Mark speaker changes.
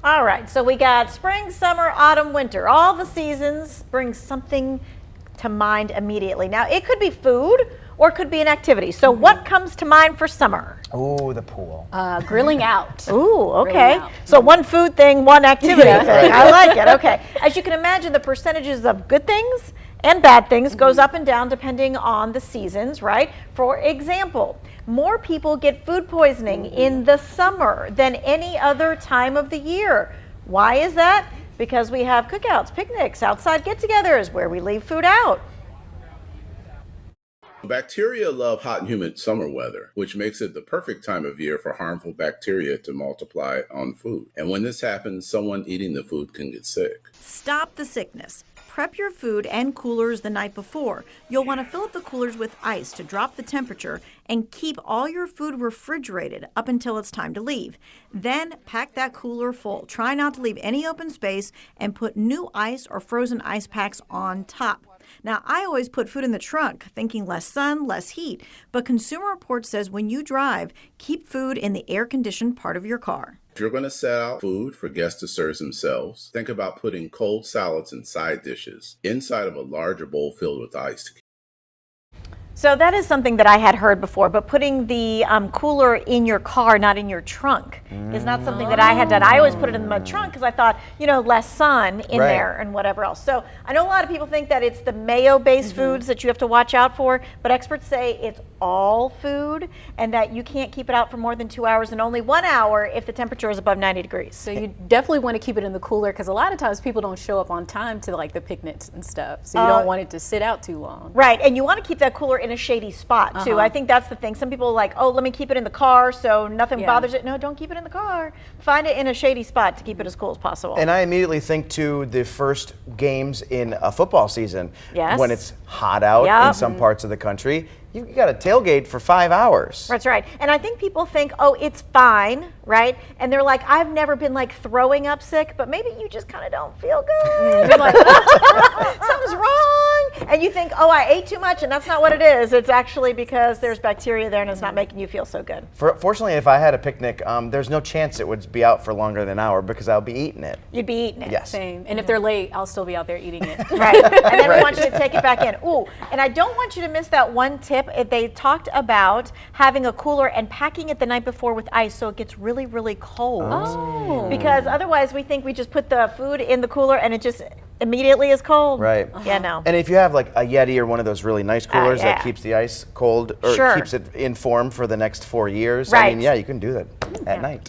Speaker 1: All right, so we got spring, summer, autumn, winter. All the seasons bring something to mind immediately. Now, it could be food or it could be an activity. So what comes to mind for summer?
Speaker 2: Ooh, the pool.
Speaker 3: Grilling out.
Speaker 1: Ooh, okay.
Speaker 3: Grilling out.
Speaker 1: So one food thing, one activity thing. I like it. Okay. As you can imagine, the percentages of good things and bad things goes up and down depending on the seasons, right? For example, more people get food poisoning in the summer than any other time of the year. Why is that? Because we have cookouts, picnics, outside get-togethers where we leave food out.
Speaker 4: Bacteria love hot and humid summer weather, which makes it the perfect time of year for harmful bacteria to multiply on food. And when this happens, someone eating the food can get sick.
Speaker 1: Stop the sickness. Prep your food and coolers the night before. You'll want to fill up the coolers with ice to drop the temperature and keep all your food refrigerated up until it's time to leave. Then pack that cooler full. Try not to leave any open space and put new ice or frozen ice packs on top. Now, I always put food in the trunk, thinking less sun, less heat. But Consumer Reports says when you drive, keep food in the air-conditioned part of your car.
Speaker 4: If you're going to set out food for guests to serve themselves, think about putting cold salads and side dishes inside of a larger bowl filled with ice.
Speaker 1: So that is something that I had heard before, but putting the cooler in your car, not in your trunk, is not something that I had done. I always put it in my trunk because I thought, you know, less sun in there and whatever else. So I know a lot of people think that it's the mayo-based foods that you have to watch out for, but experts say it's all food and that you can't keep it out for more than 2 hours and only 1 hour if the temperature is above 90 degrees.
Speaker 3: So you definitely want to keep it in the cooler because a lot of times people don't show up on time to like the picnics and stuff. So you don't want it to sit out too long.
Speaker 1: Right, and you want to keep that cooler in a shady spot too. I think that's the thing. Some people are like, oh, let me keep it in the car so nothing bothers it. No, don't keep it in the car. Find it in a shady spot to keep it as cool as possible.
Speaker 2: And I immediately think to the first games in a football season when it's hot out in some parts of the country. You got a tailgate for 5 hours.
Speaker 1: That's right. And I think people think, oh, it's fine, right? And they're like, I've never been like throwing up sick, but maybe you just kind of don't feel good. You're like, something's wrong. And you think, oh, I ate too much, and that's not what it is. It's actually because there's bacteria there and it's not making you feel so good.
Speaker 2: Fortunately, if I had a picnic, there's no chance it would be out for longer than an hour because I'll be eating it.
Speaker 1: You'd be eating it.
Speaker 2: Yes.
Speaker 3: Same. And if they're late, I'll still be out there eating it.
Speaker 1: Right. And then we want you to take it back in. Ooh, and I don't want you to miss that one tip. They talked about having a cooler and packing it the night before with ice so it gets really, really cold.
Speaker 3: Oh.
Speaker 1: Because otherwise we think we just put the food in the cooler and it just immediately is cold.
Speaker 2: Right.
Speaker 1: Yeah, no.
Speaker 2: And if you have like a Yeti or one of those really nice coolers that keeps the ice cold or keeps it in form for the next 4 years, I mean, yeah, you can do that at night.